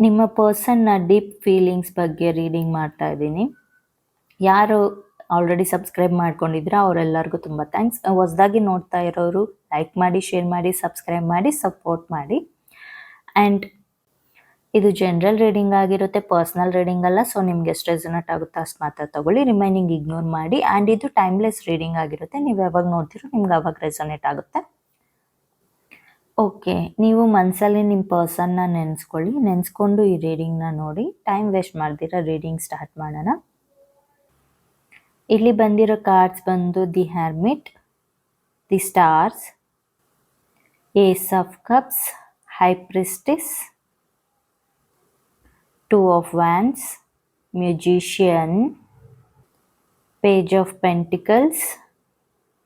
ನಿಮ್ಮ ಪರ್ಸನ್ನ deep feelings ಬಗ್ಗೆ reading ಮಾಡ್ತಾ ಇದ್ದೀನಿ. ಯಾರು ಆಲ್ರೆಡಿ ಸಬ್ಸ್ಕ್ರೈಬ್ ಮಾಡ್ಕೊಂಡಿದ್ದೀರಾ ಅವರೆಲ್ಲರಿಗೂ ತುಂಬ ಥ್ಯಾಂಕ್ಸ್. ಹೊಸದಾಗಿ ನೋಡ್ತಾ ಇರೋರು ಲೈಕ್ ಮಾಡಿ, ಶೇರ್ ಮಾಡಿ, ಸಬ್ಸ್ಕ್ರೈಬ್ ಮಾಡಿ, ಸಪೋರ್ಟ್ ಮಾಡಿ. ಆ್ಯಂಡ್ ಇದು ಜನರಲ್ ರೀಡಿಂಗ್ ಆಗಿರುತ್ತೆ, ಪರ್ಸ್ನಲ್ ರೀಡಿಂಗ್ ಅಲ್ಲ. ಸೊ ನಿಮ್ಗೆ ಎಷ್ಟು ರೆಸೊನೇಟ್ ಆಗುತ್ತೋ ಅಷ್ಟು ಮಾತ್ರ ತಗೊಳ್ಳಿ, ರಿಮೈನಿಂಗ್ ಇಗ್ನೋರ್ ಮಾಡಿ. ಆ್ಯಂಡ್ ಇದು ಟೈಮ್ಲೆಸ್ ರೀಡಿಂಗ್ ಆಗಿರುತ್ತೆ, ನೀವು ಯಾವಾಗ ನೋಡ್ತೀರೋ ನಿಮ್ಗೆ ಅವಾಗ ರೆಸೊನೇಟ್ ಆಗುತ್ತೆ. ಓಕೆ, ನೀವು ಮನಸ್ಸಲ್ಲಿ ನಿಮ್ಮ ಪರ್ಸನ್ನ ನೆನೆಸ್ಕೊಂಡು ಈ ರೀಡಿಂಗ್ನ ನೋಡಿ. ಟೈಮ್ ವೇಸ್ಟ್ ಮಾಡ್ದಿರ ರೀಡಿಂಗ್ ಸ್ಟಾರ್ಟ್ ಮಾಡೋಣ. ಇಲ್ಲಿ ಬಂದಿರೋ ಕಾರ್ಡ್ಸ್ ಬಂದು the hermit, the stars, ace of cups, high priestess, two of wands, musician, page of pentacles,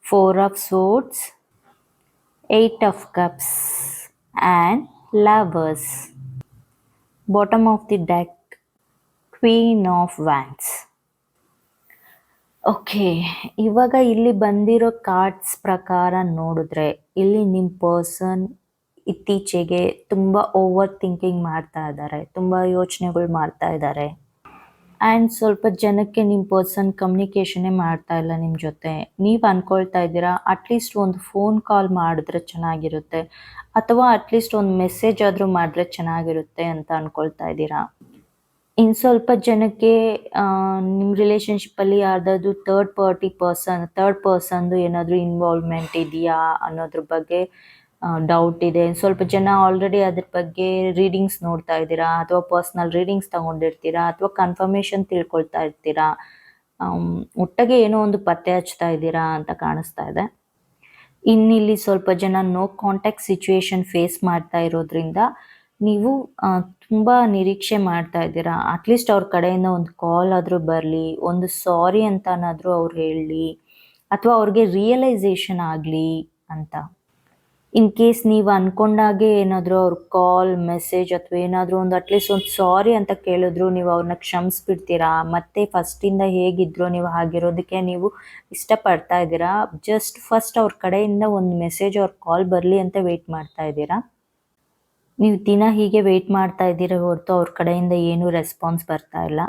four of swords, eight of cups and lovers. Bottom of the deck, queen of wands. Okay, ಇವಾಗ ಇಲ್ಲಿ ಬಂದಿರೋ cards ಪ್ರಕಾರ ನೋಡಿದ್ರೆ ಇಲ್ಲಿ ನಿಮ್ಮ person ಇತ್ತೀಚೆಗೆ ತುಂಬ over thinking ಮಾಡ್ತಾ ಇದ್ದಾರೆ, ತುಂಬ ಯೋಚನೆಗಳು ಮಾಡ್ತಾ ಇದ್ದಾರೆ. ಆ್ಯಂಡ್ ಸ್ವಲ್ಪ ಜನಕ್ಕೆ ನಿಮ್ಮ ಪರ್ಸನ್ ಕಮ್ಯುನಿಕೇಷನ್ನೇ ಮಾಡ್ತಾ ಇಲ್ಲ ನಿಮ್ಮ ಜೊತೆ. ನೀವು ಅಂದ್ಕೊಳ್ತಾ ಇದ್ದೀರಾ ಅಟ್ಲೀಸ್ಟ್ ಒಂದು ಫೋನ್ ಕಾಲ್ ಮಾಡಿದ್ರೆ ಚೆನ್ನಾಗಿರುತ್ತೆ, ಅಥವಾ ಅಟ್ಲೀಸ್ಟ್ ಒಂದು ಮೆಸೇಜ್ ಆದರೂ ಮಾಡಿದ್ರೆ ಚೆನ್ನಾಗಿರುತ್ತೆ ಅಂತ ಅಂದ್ಕೊಳ್ತಾ ಇದ್ದೀರಾ. ಇನ್ನು ಸ್ವಲ್ಪ ಜನಕ್ಕೆ ನಿಮ್ಮ ರಿಲೇಷನ್ಶಿಪ್ಪಲ್ಲಿ ಯಾವುದಾದ್ರು ಥರ್ಡ್ ಪರ್ಸನ್ದು ಏನಾದರೂ ಇನ್ವಾಲ್ವ್ಮೆಂಟ್ ಇದೆಯಾ ಅನ್ನೋದ್ರ ಬಗ್ಗೆ ಡೌಟ್ ಇದೆ. ಸ್ವಲ್ಪ ಜನ ಆಲ್ರೆಡಿ ಅದ್ರ ಬಗ್ಗೆ ರೀಡಿಂಗ್ಸ್ ನೋಡ್ತಾ ಇದ್ದೀರಾ, ಅಥವಾ ಪರ್ಸ್ನಲ್ ರೀಡಿಂಗ್ಸ್ ತಗೊಂಡಿರ್ತೀರಾ, ಅಥವಾ ಕನ್ಫರ್ಮೇಷನ್ ತಿಳ್ಕೊಳ್ತಾ ಇರ್ತೀರಾ. ಒಟ್ಟಿಗೆ ಏನೋ ಒಂದು ಪತ್ತೆ ಹಚ್ತಾ ಇದ್ದೀರಾ ಅಂತ ಕಾಣಿಸ್ತಾ ಇದೆ. ಇನ್ನಿಲ್ಲಿ ಸ್ವಲ್ಪ ಜನ ನೋ ಕಾಂಟ್ಯಾಕ್ಟ್ ಸಿಚುವೇಶನ್ ಫೇಸ್ ಮಾಡ್ತಾ ಇರೋದ್ರಿಂದ ನೀವು ತುಂಬ ನಿರೀಕ್ಷೆ ಮಾಡ್ತಾ ಇದ್ದೀರಾ. ಅಟ್ಲೀಸ್ಟ್ ಅವ್ರ ಕಡೆಯಿಂದ ಒಂದು ಕಾಲ್ ಆದರೂ ಬರಲಿ, ಒಂದು ಸಾರಿ ಅಂತನಾದರೂ ಅವ್ರು ಹೇಳಲಿ, ಅಥವಾ ಅವ್ರಿಗೆ ರಿಯಲೈಸೇಷನ್ ಆಗಲಿ ಅಂತ. ಇನ್ ಕೇಸ್ ನೀವು ಅಂದ್ಕೊಂಡಾಗೆ ಏನಾದರೂ ಅವ್ರ ಕಾಲ್, ಮೆಸೇಜ್ ಅಥವಾ ಏನಾದರೂ ಒಂದು ಅಟ್ಲೀಸ್ಟ್ ಒಂದು ಸಾರಿ ಅಂತ ಕೇಳಿದ್ರು ನೀವು ಅವ್ರನ್ನ ಕ್ಷಮಿಸ್ಬಿಡ್ತೀರಾ, ಮತ್ತೆ ಫಸ್ಟಿಂದ ಹೇಗಿದ್ರೋ ನೀವು ಹಾಗಿರೋದಕ್ಕೆ ನೀವು ಇಷ್ಟಪಡ್ತಾ ಇದ್ದೀರಾ. ಜಸ್ಟ್ ಫಸ್ಟ್ ಅವ್ರ ಕಡೆಯಿಂದ ಒಂದು ಮೆಸೇಜ್ ಅವ್ರ ಕಾಲ್ ಬರಲಿ ಅಂತ ವೆಯ್ಟ್ ಮಾಡ್ತಾ ಇದ್ದೀರಾ. ನೀವು ದಿನ ಹೀಗೆ ವೆಯ್ಟ್ ಮಾಡ್ತಾ ಇದ್ದೀರ ಹೊರತು ಅವ್ರ ಕಡೆಯಿಂದ ಏನೂ ರೆಸ್ಪಾನ್ಸ್ ಬರ್ತಾ ಇಲ್ಲ.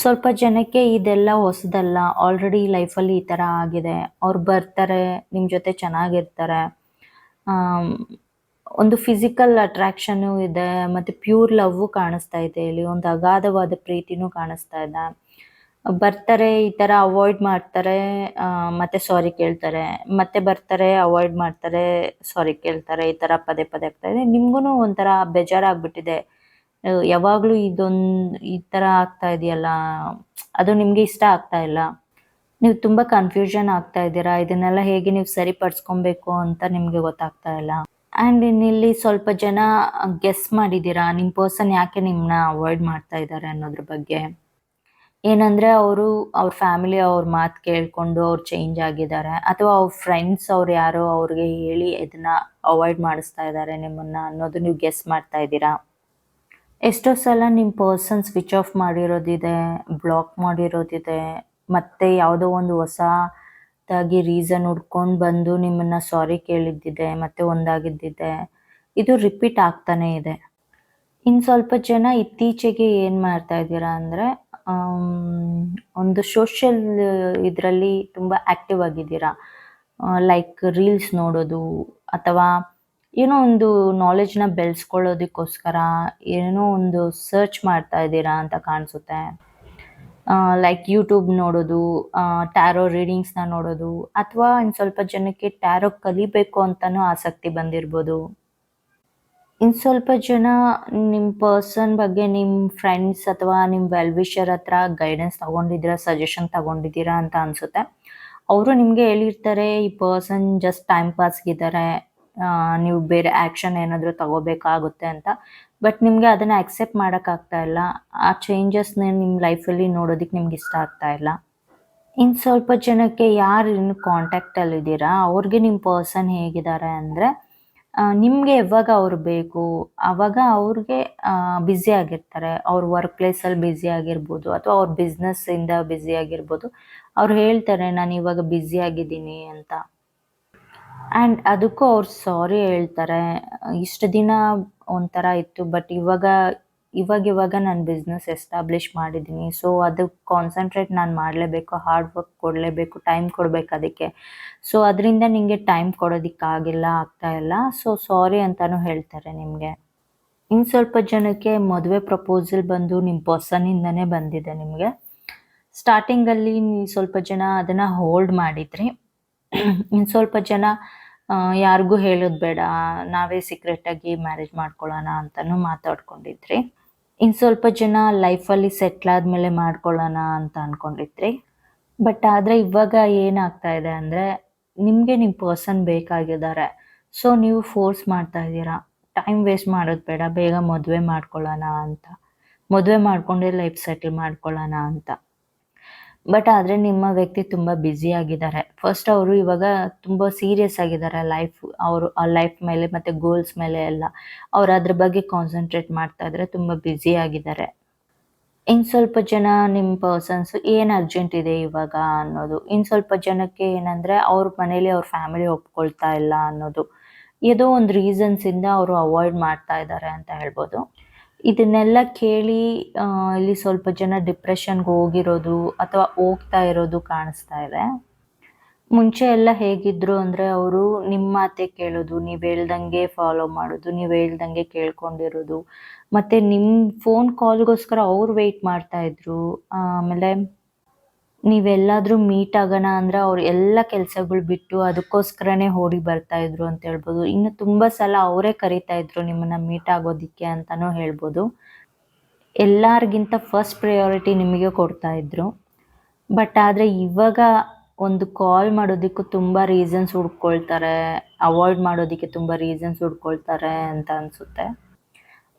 ಸ್ವಲ್ಪ ಜನಕ್ಕೆ ಇದೆಲ್ಲ ಹೊಸದಲ್ಲ, ಆಲ್ರೆಡಿ ಲೈಫಲ್ಲಿ ಈ ಥರ ಆಗಿದೆ. ಅವ್ರು ಬರ್ತಾರೆ, ನಿಮ್ಮ ಜೊತೆ ಚೆನ್ನಾಗಿರ್ತಾರೆ, ಒಂದು ಫಿಸಿಕಲ್ ಅಟ್ರಾಕ್ಷನ್ನು ಇದೆ, ಮತ್ತು ಪ್ಯೂರ್ ಲವ್ವು ಕಾಣಿಸ್ತಾ ಇದೆ. ಇಲ್ಲಿ ಒಂದು ಅಗಾಧವಾದ ಪ್ರೀತಿನೂ ಕಾಣಿಸ್ತಾ ಇದೆ. ಬರ್ತಾರೆ, ಈ ಥರ ಅವಾಯ್ಡ್ ಮಾಡ್ತಾರೆ, ಮತ್ತೆ ಸಾರಿ ಕೇಳ್ತಾರೆ, ಮತ್ತೆ ಬರ್ತಾರೆ, ಅವಾಯ್ಡ್ ಮಾಡ್ತಾರೆ, ಸಾರಿ ಕೇಳ್ತಾರೆ. ಈ ಥರ ಪದೇ ಪದೇ ಆಗ್ತಾ ಇದೆ. ನಿಮ್ಗೂ ಒಂಥರ ಬೇಜಾರಾಗ್ಬಿಟ್ಟಿದೆ, ಯಾವಾಗಲೂ ಈ ಥರ ಆಗ್ತಾ ಇದೆಯಲ್ಲ, ಅದು ನಿಮಗೆ ಇಷ್ಟ ಆಗ್ತಾ ಇಲ್ಲ. ನೀವು ತುಂಬ ಕನ್ಫ್ಯೂಷನ್ ಆಗ್ತಾ ಇದ್ದೀರಾ, ಇದನ್ನೆಲ್ಲ ಹೇಗೆ ನೀವು ಸರಿಪಡಿಸ್ಕೊಬೇಕು ಅಂತ ನಿಮಗೆ ಗೊತ್ತಾಗ್ತಾ ಇಲ್ಲ. ಆ್ಯಂಡ್ ಇನ್ನಿಲ್ಲಿ ಸ್ವಲ್ಪ ಜನ ಗೆಸ್ ಮಾಡಿದ್ದೀರಾ ನಿಮ್ಮ ಪರ್ಸನ್ ಯಾಕೆ ನಿಮ್ಮನ್ನ ಅವಾಯ್ಡ್ ಮಾಡ್ತಾ ಇದ್ದಾರೆ ಅನ್ನೋದ್ರ ಬಗ್ಗೆ. ಏನಂದರೆ ಅವ್ರ ಫ್ಯಾಮಿಲಿ ಅವ್ರ ಮಾತು ಕೇಳಿಕೊಂಡು ಅವ್ರು ಚೇಂಜ್ ಆಗಿದ್ದಾರೆ, ಅಥವಾ ಅವ್ರ ಫ್ರೆಂಡ್ಸ್ ಅವ್ರು ಯಾರೋ ಅವ್ರಿಗೆ ಹೇಳಿ ಇದನ್ನು ಅವಾಯ್ಡ್ ಮಾಡಿಸ್ತಾ ಇದ್ದಾರೆ ನಿಮ್ಮನ್ನು ಅನ್ನೋದು ನೀವು ಗೆಸ್ ಮಾಡ್ತಾ ಇದ್ದೀರಾ. ಎಷ್ಟೋ ಸಲ ನಿಮ್ಮ ಪರ್ಸನ್ ಸ್ವಿಚ್ ಆಫ್ ಮಾಡಿರೋದಿದೆ, ಬ್ಲಾಕ್ ಮಾಡಿರೋದಿದೆ, ಮತ್ತು ಯಾವುದೋ ಒಂದು ಹೊಸದಾಗಿ ರೀಸನ್ ಹುಡ್ಕೊಂಡು ಬಂದು ನಿಮ್ಮನ್ನು ಸಾರಿ ಕೇಳಿದ್ದಿದೆ, ಮತ್ತು ಒಂದಾಗಿದ್ದಿದೆ. ಇದು ರಿಪೀಟ್ ಆಗ್ತಾನೇ ಇದೆ. ಇನ್ನು ಸ್ವಲ್ಪ ಜನ ಇತ್ತೀಚೆಗೆ ಏನು ಮಾಡ್ತಾ ಇದ್ದೀರಾ ಅಂದರೆ ಒಂದು ಸೋಷಿಯಲ್ ಇದರಲ್ಲಿ ತುಂಬ ಆ್ಯಕ್ಟಿವ್ ಆಗಿದ್ದೀರಾ. ಲೈಕ್ ರೀಲ್ಸ್ ನೋಡೋದು, ಅಥವಾ ಏನೋ ಒಂದು ನಾಲೆಜ್ನ ಬೆಳೆಸ್ಕೊಳ್ಳೋದಕ್ಕೋಸ್ಕರ ಏನೋ ಒಂದು ಸರ್ಚ್ ಮಾಡ್ತಾ ಇದ್ದೀರಾ ಅಂತ ಕಾಣಿಸುತ್ತೆ. ಲೈಕ್ ಯೂಟ್ಯೂಬ್ ನೋಡೋದು, ಟ್ಯಾರೋ ರೀಡಿಂಗ್ಸ್ನ ನೋಡೋದು, ಅಥವಾ ಇನ್ನು ಸ್ವಲ್ಪ ಜನಕ್ಕೆ ಟ್ಯಾರೋ ಕಲಿಬೇಕು ಅಂತಲೂ ಆಸಕ್ತಿ ಬಂದಿರ್ಬೋದು. ಇನ್ನು ಸ್ವಲ್ಪ ಜನ ನಿಮ್ಮ ಪರ್ಸನ್ ಬಗ್ಗೆ ನಿಮ್ಮ ಫ್ರೆಂಡ್ಸ್ ಅಥವಾ ನಿಮ್ಮ ವೆಲ್ವಿಷರ್ ಹತ್ರ ಗೈಡೆನ್ಸ್ ತೊಗೊಂಡಿದ್ದೀರಾ, ಸಜೆಷನ್ ತೊಗೊಂಡಿದ್ದೀರಾ ಅಂತ ಅನಿಸುತ್ತೆ. ಅವರು ನಿಮಗೆ ಹೇಳಿರ್ತಾರೆ ಈ ಪರ್ಸನ್ ಜಸ್ಟ್ ಟೈಮ್ ಪಾಸ್ಗಿದ್ದಾರೆ, ನೀವು ಬೇರೆ ಆ್ಯಕ್ಷನ್ ಏನಾದರೂ ತಗೋಬೇಕಾಗುತ್ತೆ ಅಂತ. ಬಟ್ ನಿಮಗೆ ಅದನ್ನು ಅಕ್ಸೆಪ್ಟ್ ಮಾಡೋಕ್ಕಾಗ್ತಾ ಇಲ್ಲ. ಆ ಚೇಂಜಸ್ನ ನಿಮ್ಮ ಲೈಫಲ್ಲಿ ನೋಡೋದಕ್ಕೆ ನಿಮ್ಗೆ ಇಷ್ಟ ಆಗ್ತಾ ಇಲ್ಲ. ಇನ್ನು ಸ್ವಲ್ಪ ಜನಕ್ಕೆ ಯಾರು ಇನ್ನು ಕಾಂಟ್ಯಾಕ್ಟಲ್ಲಿದ್ದೀರಾ ಅವ್ರಿಗೆ ನಿಮ್ಮ ಪರ್ಸನ್ ಹೇಗಿದ್ದಾರೆ ಅಂದರೆ, ನಿಮಗೆ ಯಾವಾಗ ಅವ್ರು ಬೇಕು ಆವಾಗ ಅವ್ರಿಗೆ ಬ್ಯುಸಿ ಆಗಿರ್ತಾರೆ. ಅವ್ರ ವರ್ಕ್ ಪ್ಲೇಸಲ್ಲಿ ಬ್ಯುಸಿ ಆಗಿರ್ಬೋದು, ಅಥವಾ ಅವ್ರ ಬಿಸ್ನೆಸ್ಸಿಂದ ಬ್ಯುಸಿ ಆಗಿರ್ಬೋದು. ಅವ್ರು ಹೇಳ್ತಾರೆ ನಾನು ಇವಾಗ ಬ್ಯುಸಿ ಆಗಿದ್ದೀನಿ ಅಂತ. ಆ್ಯಂಡ್ ಅದಕ್ಕೂ ಅವ್ರು ಸಾರಿ ಹೇಳ್ತಾರೆ. ಇಷ್ಟು ದಿನ ಒಂಥರ ಇತ್ತು. ಬಟ್ ಇವಾಗ ನಾನು ಬಿಸ್ನೆಸ್ ಎಸ್ಟಾಬ್ಲಿಷ್ ಮಾಡಿದ್ದೀನಿ. ಸೊ ಅದಕ್ಕೆ ಕಾನ್ಸಂಟ್ರೇಟ್ ನಾನು ಮಾಡಲೇಬೇಕು, ಹಾರ್ಡ್ ವರ್ಕ್ ಕೊಡಲೇಬೇಕು, ಟೈಮ್ ಕೊಡಬೇಕು ಅದಕ್ಕೆ. ಸೊ ಅದರಿಂದ ನಿಮಗೆ ಟೈಮ್ ಕೊಡೋದಕ್ಕಾಗಿಲ್ಲ, ಆಗ್ತಾ ಇಲ್ಲ. ಸೊ ಸಾರಿ ಅಂತಲೂ ಹೇಳ್ತಾರೆ ನಿಮಗೆ. ಇನ್ನು ಸ್ವಲ್ಪ ಜನಕ್ಕೆ ಮದುವೆ ಪ್ರಪೋಸಲ್ ಬಂದು ನಿಮ್ಮ ಪರ್ಸನಿಂದನೇ ಬಂದಿದೆ ನಿಮಗೆ. ಸ್ಟಾರ್ಟಿಂಗಲ್ಲಿ ಸ್ವಲ್ಪ ಜನ ಅದನ್ನು ಹೋಲ್ಡ್ ಮಾಡಿದ್ರಿ. ಇನ್ನು ಸ್ವಲ್ಪ ಜನ ಯಾರಿಗೂ ಹೇಳೋದು ಬೇಡ, ನಾವೇ ಸೀಕ್ರೆಟಾಗಿ ಮ್ಯಾರೇಜ್ ಮಾಡ್ಕೊಳ್ಳೋಣ ಅಂತಲೂ ಮಾತಾಡ್ಕೊಂಡಿದ್ರಿ. ಇನ್ನು ಸ್ವಲ್ಪ ಜನ ಲೈಫಲ್ಲಿ ಸೆಟ್ಲ್ ಆದಮೇಲೆ ಮಾಡ್ಕೊಳ್ಳೋಣ ಅಂತ ಅಂದ್ಕೊಂಡಿದ್ರಿ. ಬಟ್ ಆದರೆ ಇವಾಗ ಏನಾಗ್ತಾ ಇದೆ ಅಂದರೆ, ನಿಮಗೆ ನಿಮ್ಮ ಪರ್ಸನ್ ಬೇಕಾಗಿದ್ದಾರೆ. ಸೊ ನೀವು ಫೋರ್ಸ್ ಮಾಡ್ತಾ ಇದ್ದೀರಾ, ಟೈಮ್ ವೇಸ್ಟ್ ಮಾಡೋದು ಬೇಡ, ಬೇಗ ಮದುವೆ ಮಾಡ್ಕೊಳ್ಳೋಣ ಅಂತ, ಮದುವೆ ಮಾಡ್ಕೊಂಡೇ ಲೈಫ್ ಸೆಟ್ಲ್ ಮಾಡ್ಕೊಳ್ಳೋಣ ಅಂತ. ಬಟ್ ಆದರೆ ನಿಮ್ಮ ವ್ಯಕ್ತಿ ತುಂಬ ಬ್ಯುಸಿ ಆಗಿದ್ದಾರೆ. ಫಸ್ಟ್ ಅವರು ಇವಾಗ ತುಂಬ ಸೀರಿಯಸ್ ಆಗಿದ್ದಾರೆ ಅವರು ಆ ಲೈಫ್ ಮೇಲೆ ಮತ್ತು ಗೋಲ್ಸ್ ಮೇಲೆ ಎಲ್ಲ. ಅವ್ರು ಅದ್ರ ಬಗ್ಗೆ ಕಾನ್ಸಂಟ್ರೇಟ್ ಮಾಡ್ತಾ ಇದ್ದಾರೆ, ತುಂಬ ಬ್ಯುಸಿ ಆಗಿದ್ದಾರೆ. ಇನ್ನು ಸ್ವಲ್ಪ ಜನ ನಿಮ್ಮ ಪರ್ಸನ್ಸ್ ಏನು ಅರ್ಜೆಂಟ್ ಇದೆ ಇವಾಗ ಅನ್ನೋದು. ಇನ್ನು ಸ್ವಲ್ಪ ಜನಕ್ಕೆ ಏನಂದರೆ ಅವ್ರ ಮನೇಲಿ ಅವ್ರ ಫ್ಯಾಮಿಲಿ ಒಪ್ಕೊಳ್ತಾ ಇಲ್ಲ ಅನ್ನೋದು. ಏನೋ ಒಂದು ರೀಸನ್ಸಿಂದ ಅವರು ಅವಾಯ್ಡ್ ಮಾಡ್ತಾ ಇದ್ದಾರೆ ಅಂತ ಹೇಳ್ಬೋದು. ಇದನ್ನೆಲ್ಲ ಕೇಳಿ ಇಲ್ಲಿ ಸ್ವಲ್ಪ ಜನ ಡಿಪ್ರೆಷನ್ಗೆ ಹೋಗಿರೋದು ಅಥವಾ ಹೋಗ್ತಾ ಇರೋದು ಕಾಣಿಸ್ತಾ ಇದೆ. ಮುಂಚೆ ಎಲ್ಲ ಹೇಗಿದ್ರು ಅಂದರೆ, ಅವರು ನಿಮ್ಮ ಮಾತೇ ಕೇಳೋದು, ನೀವು ಹೇಳ್ದಂಗೆ ಫಾಲೋ ಮಾಡೋದು, ನೀವು ಹೇಳ್ದಂಗೆ ಕೇಳ್ಕೊಂಡಿರೋದು. ಮತ್ತು ನಿಮ್ಮ ಫೋನ್ ಕಾಲ್ಗೋಸ್ಕರ ಅವ್ರು ವೆಯ್ಟ್ ಮಾಡ್ತಾಯಿದ್ರು. ಆಮೇಲೆ ನೀವೆಲ್ಲಾದರೂ ಮೀಟ್ ಆಗೋಣ ಅಂದರೆ ಅವ್ರು ಎಲ್ಲ ಕೆಲಸಗಳು ಬಿಟ್ಟು ಅದಕ್ಕೋಸ್ಕರನೇ ಓಡಿ ಬರ್ತಾಯಿದ್ರು ಅಂತ ಹೇಳ್ಬೋದು. ಇನ್ನು ತುಂಬ ಸಲ ಅವರೇ ಕರಿತಾಯಿದ್ರು ನಿಮ್ಮನ್ನು ಮೀಟ್ ಆಗೋದಕ್ಕೆ ಅಂತಲೂ ಹೇಳ್ಬೋದು. ಎಲ್ಲರಿಗಿಂತ ಫಸ್ಟ್ ಪ್ರಯಾರಿಟಿ ನಿಮಗೆ ಕೊಡ್ತಾಯಿದ್ರು. ಬಟ್ ಆದರೆ ಇವಾಗ ಒಂದು ಕಾಲ್ ಮಾಡೋದಕ್ಕೂ ತುಂಬ ರೀಸನ್ಸ್ ಹುಡ್ಕೊಳ್ತಾರೆ, ಅವಾಯ್ಡ್ ಮಾಡೋದಕ್ಕೆ ತುಂಬ ರೀಸನ್ಸ್ ಹುಡ್ಕೊಳ್ತಾರೆ ಅಂತ ಅನಿಸುತ್ತೆ.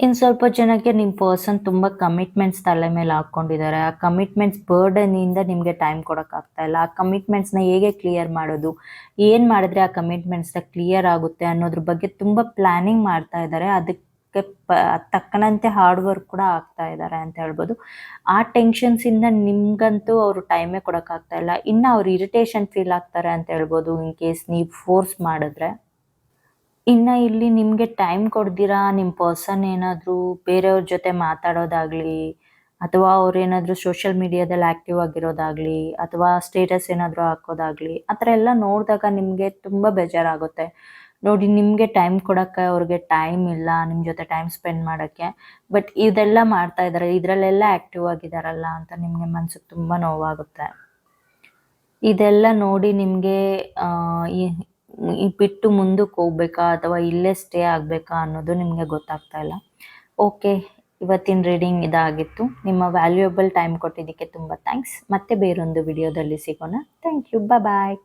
ಇನ್ನು ಸ್ವಲ್ಪ ಜನಕ್ಕೆ ನಿಮ್ಮ ಪರ್ಸನ್ ತುಂಬ ಕಮಿಟ್ಮೆಂಟ್ಸ್ ತಲೆ ಮೇಲೆ ಹಾಕ್ಕೊಂಡಿದ್ದಾರೆ. ಆ ಕಮಿಟ್ಮೆಂಟ್ಸ್ ಬರ್ಡನಿಂದ ನಿಮಗೆ ಟೈಮ್ ಕೊಡೋಕ್ಕಾಗ್ತಾ ಇಲ್ಲ. ಆ ಕಮಿಟ್ಮೆಂಟ್ಸ್ನ ಹೇಗೆ ಕ್ಲಿಯರ್ ಮಾಡೋದು, ಏನು ಮಾಡಿದ್ರೆ ಆ ಕಮಿಟ್ಮೆಂಟ್ಸ್ನ ಕ್ಲಿಯರ್ ಆಗುತ್ತೆ ಅನ್ನೋದ್ರ ಬಗ್ಗೆ ತುಂಬ ಪ್ಲ್ಯಾನಿಂಗ್ ಮಾಡ್ತಾ ಇದ್ದಾರೆ. ಅದಕ್ಕೆ ತಕ್ಕನಂತೆ ಹಾರ್ಡ್ ವರ್ಕ್ ಕೂಡ ಆಗ್ತಾ ಇದ್ದಾರೆ ಅಂತ ಹೇಳ್ಬೋದು. ಆ ಟೆನ್ಷನ್ಸಿಂದ ನಿಮಗಂತೂ ಅವರು ಟೈಮೇ ಕೊಡೋಕ್ಕಾಗ್ತಾ ಇಲ್ಲ. ಇನ್ನು ಅವ್ರು ಇರಿಟೇಷನ್ ಫೀಲ್ ಆಗ್ತಾರೆ ಅಂತ ಹೇಳ್ಬೋದು ಇನ್ ಕೇಸ್ ನೀವು ಫೋರ್ಸ್ ಮಾಡಿದ್ರೆ. ಇನ್ನು ಇಲ್ಲಿ ನಿಮಗೆ ಟೈಮ್ ಕೊಡ್ದಿರಾ ನಿಮ್ಮ ಪರ್ಸನ್ ಏನಾದರೂ ಬೇರೆಯವ್ರ ಜೊತೆ ಮಾತಾಡೋದಾಗಲಿ, ಅಥವಾ ಅವ್ರೇನಾದರೂ ಸೋಷಿಯಲ್ ಮೀಡಿಯಾದಲ್ಲಿ ಆ್ಯಕ್ಟಿವ್ ಆಗಿರೋದಾಗಲಿ, ಅಥವಾ ಸ್ಟೇಟಸ್ ಏನಾದರೂ ಹಾಕೋದಾಗಲಿ, ಆ ಥರ ಎಲ್ಲ ನೋಡಿದಾಗ ನಿಮಗೆ ತುಂಬ ಬೇಜಾರಾಗುತ್ತೆ. ನೋಡಿ, ನಿಮಗೆ ಟೈಮ್ ಕೊಡೋಕ್ಕೆ ಅವ್ರಿಗೆ ಟೈಮ್ ಇಲ್ಲ, ನಿಮ್ಮ ಜೊತೆ ಟೈಮ್ ಸ್ಪೆಂಡ್ ಮಾಡೋಕ್ಕೆ. ಬಟ್ ಇದೆಲ್ಲ ಮಾಡ್ತಾ ಇದ್ದಾರೆ, ಇದರಲ್ಲೆಲ್ಲ ಆ್ಯಕ್ಟಿವ್ ಆಗಿದ್ದಾರಲ್ಲ ಅಂತ ನಿಮಗೆ ಮನ್ಸಿಗೆ ತುಂಬ ನೋವಾಗುತ್ತೆ. ಇದೆಲ್ಲ ನೋಡಿ ನಿಮಗೆ ಬಿಟ್ಟು ಮುಂದಕ್ಕೆ ಹೋಗ್ಬೇಕಾ ಅಥವಾ ಇಲ್ಲೇ ಸ್ಟೇ ಆಗಬೇಕಾ ಅನ್ನೋದು ನಿಮಗೆ ಗೊತ್ತಾಗ್ತಾ ಇಲ್ಲ. ಓಕೆ, ಇವತ್ತಿನ ರೀಡಿಂಗ್ ಇದಾಗಿತ್ತು. ನಿಮ್ಮ ವ್ಯಾಲ್ಯೂಯಬಲ್ ಟೈಮ್ ಕೊಟ್ಟಿದ್ದಕ್ಕೆ ತುಂಬ ಥ್ಯಾಂಕ್ಸ್. ಮತ್ತೆ ಬೇರೊಂದು ವಿಡಿಯೋದಲ್ಲಿ ಸಿಗೋಣ. Thank you. ಬಾಯ್.